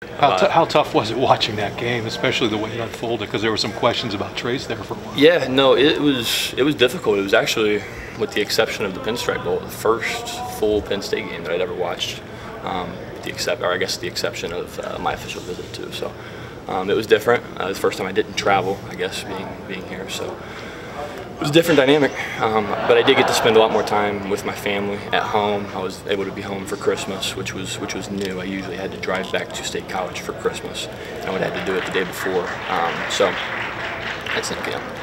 How tough was it watching that game, especially the way it unfolded? Because there were some questions about Trace there for a while. Yeah, no, it was difficult. It was actually, with the exception of the Pinstripe Bowl, the first full Penn State game that I'd ever watched. The exception of my official visit too. So it was different. It was the first time I didn't travel, I guess, being here. So it was a different dynamic, but I did get to spend a lot more time with my family at home. I was able to be home for Christmas, which was new. I usually had to drive back to State College for Christmas. I would have to do it the day before. So that's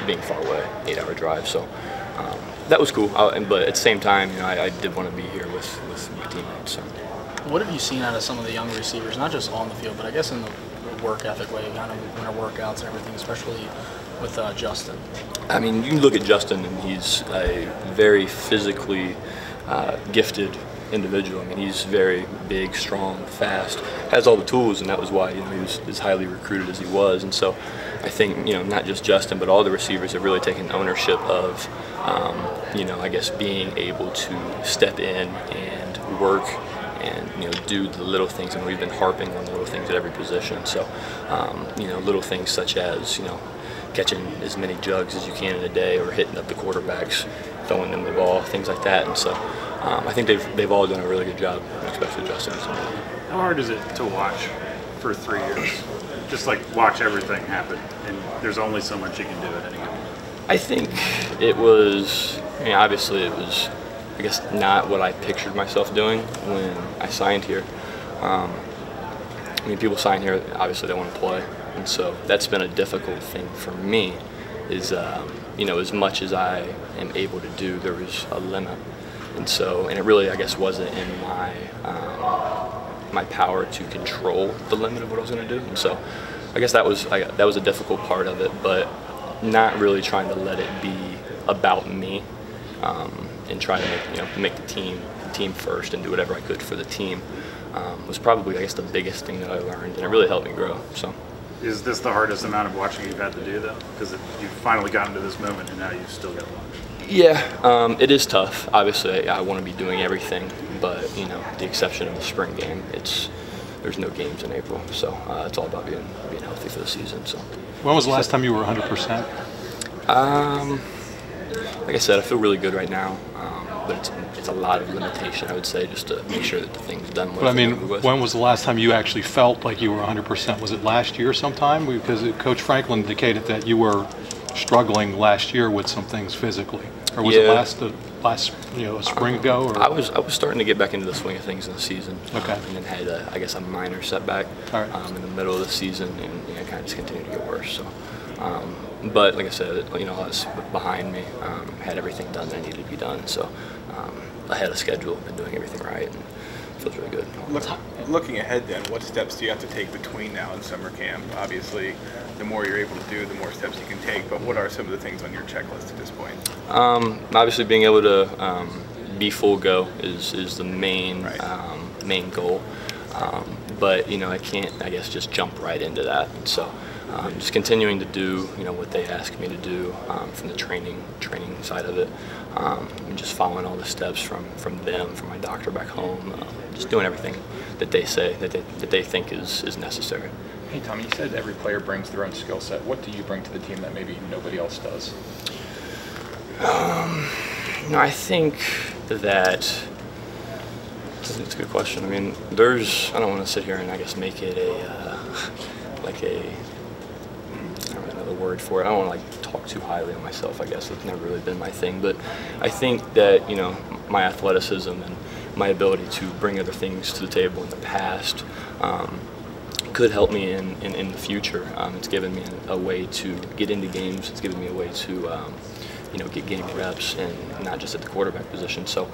being far away, 8-hour drive. So that was cool. But at the same time, I did want to be here with my teammates. So. What have you seen out of some of the young receivers, not just on the field, but I guess in the work ethic way, kind of winter workouts and everything, especially with Justin? I mean, you can look at Justin, and he's a very physically gifted individual. I mean, he's very big, strong, fast, has all the tools, and that was why he was as highly recruited as he was. And so I think, not just Justin, but all the receivers have really taken ownership of, I guess, being able to step in and work and do the little things, and we've been harping on the little things at every position. So, little things such as catching as many jugs as you can in a day, or hitting up the quarterbacks, throwing them the ball, things like that. And so, I think they've all done a really good job, especially Justin. How hard is it to watch for 3 years? Just like watch everything happen, and there's only so much you can do at any given time. I think it was. Obviously, it was, I guess, not what I pictured myself doing when I signed here. People sign here, obviously they want to play, and so that's been a difficult thing for me. Is as much as I am able to do, there was a limit, and it really, I guess, wasn't in my power to control the limit of what I was going to do, and so I guess that was a difficult part of it, but not really trying to let it be about me. And try to make the team first and do whatever I could for the team was probably, I guess, the biggest thing that I learned, and it really helped me grow. So, is this the hardest amount of watching you've had to do, though? Because you've finally gotten to this moment, and now you've still got to watch. Yeah, it is tough. Obviously, I want to be doing everything, but the exception of the spring game, there's no games in April, so it's all about being healthy for the season. So, when was the last time you were 100%? Like I said, I feel really good right now, but it's a lot of limitation, I would say, just to make sure that the thing's done with. But when was the last time you actually felt like you were 100%? Was it last year sometime? Because Coach Franklin indicated that you were struggling last year with some things physically, or was it last a spring ago? Or? I was starting to get back into the swing of things in the season. Okay. And then had a minor setback in the middle of the season, and kind of just continued to get worse. So. But like I said, I was behind me, had everything done that needed to be done. So ahead of schedule, been doing everything right, and it feels really good. Looking ahead then, what steps do you have to take between now and summer camp? Obviously, the more you're able to do, the more steps you can take, but what are some of the things on your checklist at this point? Obviously, being able to be full go is the main main goal. But I can't, I guess, just jump right into that. So just continuing to do what they ask me to do from the training side of it, and just following all the steps from them, from my doctor back home, just doing everything that they say that they think is necessary. Hey Tommy, you said every player brings their own skill set. What do you bring to the team that maybe nobody else does? I think that it's a good question. I mean, I don't want to sit here and I guess make it I don't really know the word for it. I don't want to talk too highly of myself, I guess. It's never really been my thing. But I think that, my athleticism and my ability to bring other things to the table in the past could help me in the future. It's given me a way to get into games. It's given me a way to, get game reps, and not just at the quarterback position. So,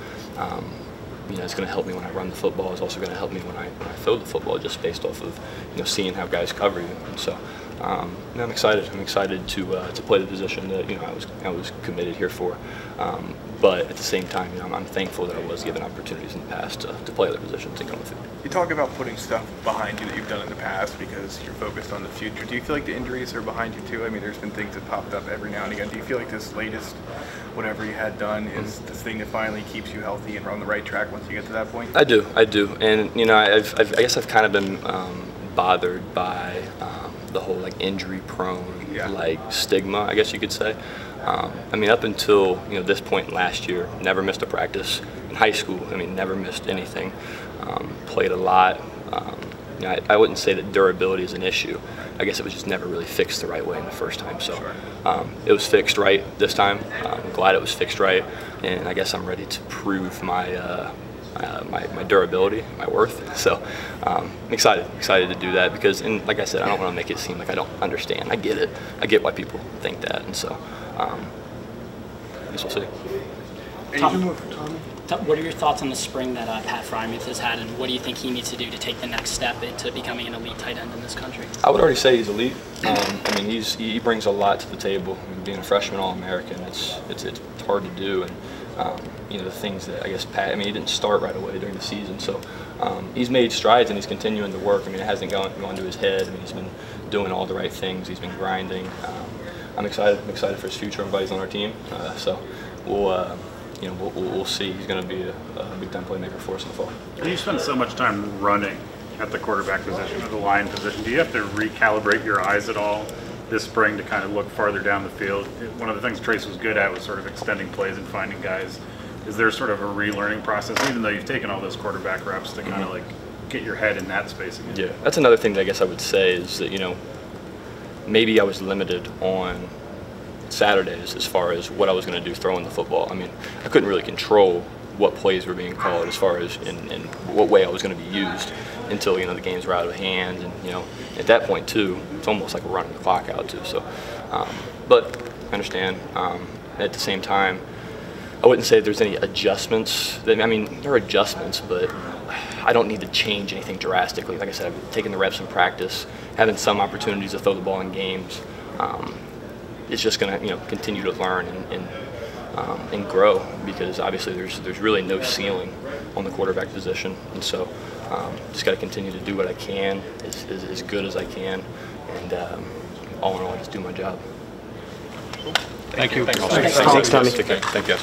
it's going to help me when I run the football. It's also going to help me when I throw the football, just based off of seeing how guys cover you. And so I'm excited. I'm excited to play the position that I was committed here for. But at the same time, I'm thankful that I was given opportunities in the past to play other positions and go with it. You talk about putting stuff behind you that you've done in the past because you're focused on the future. Do you feel like the injuries are behind you too? I mean, there's been things that popped up every now and again. Do you feel like this latest, whatever you had done, is the thing that finally keeps you healthy and on the right track once you get to that point? I do, and I guess I've kind of been bothered by the whole like injury prone like stigma, I guess you could say. I mean, up until this point last year, never missed a practice. In high school, I mean, never missed anything. Played a lot. I wouldn't say that durability is an issue. I guess it was just never really fixed the right way in the first time. So it was fixed right this time. I'm glad it was fixed right, and I guess I'm ready to prove my my durability, my worth. So I'm excited to do that because, and like I said, I don't want to make it seem like I don't understand. I get it. I get why people think that, and so I guess we'll see. What are your thoughts on the spring that Pat Freiermuth has had, and what do you think he needs to do to take the next step into becoming an elite tight end in this country? I would already say he's elite. I mean, he brings a lot to the table. I mean, being a freshman All-American, it's hard to do, and the things that I guess Pat. I mean, he didn't start right away during the season, so he's made strides and he's continuing to work. I mean, it hasn't gone to his head. I mean, he's been doing all the right things. He's been grinding. I'm excited. I'm excited for his future. Everybody's on our team, so we'll see. He's going to be a big-time playmaker for us in the fall. You spend so much time running at the quarterback position, or the line position. Do you have to recalibrate your eyes at all this spring to kind of look farther down the field? One of the things Trace was good at was sort of extending plays and finding guys. Is there sort of a relearning process, even though you've taken all those quarterback reps, to kind of like get your head in that space again? Yeah, that's another thing that I guess I would say is that, maybe I was limited on Saturdays as far as what I was going to do throwing the football. I mean, I couldn't really control what plays were being called as far as in what way I was going to be used until the games were out of hand, and at that point too, it's almost like we're running the clock out too. So, but I understand. At the same time, I wouldn't say there's any adjustments. I mean, there are adjustments, but I don't need to change anything drastically. Like I said, I've taken the reps in practice, having some opportunities to throw the ball in games. It's just going to continue to learn and grow, because obviously there's really no ceiling on the quarterback position, and so just got to continue to do what I can as good as I can, and all in all, just do my job. Thank you. Thanks, Tommy. Thank you.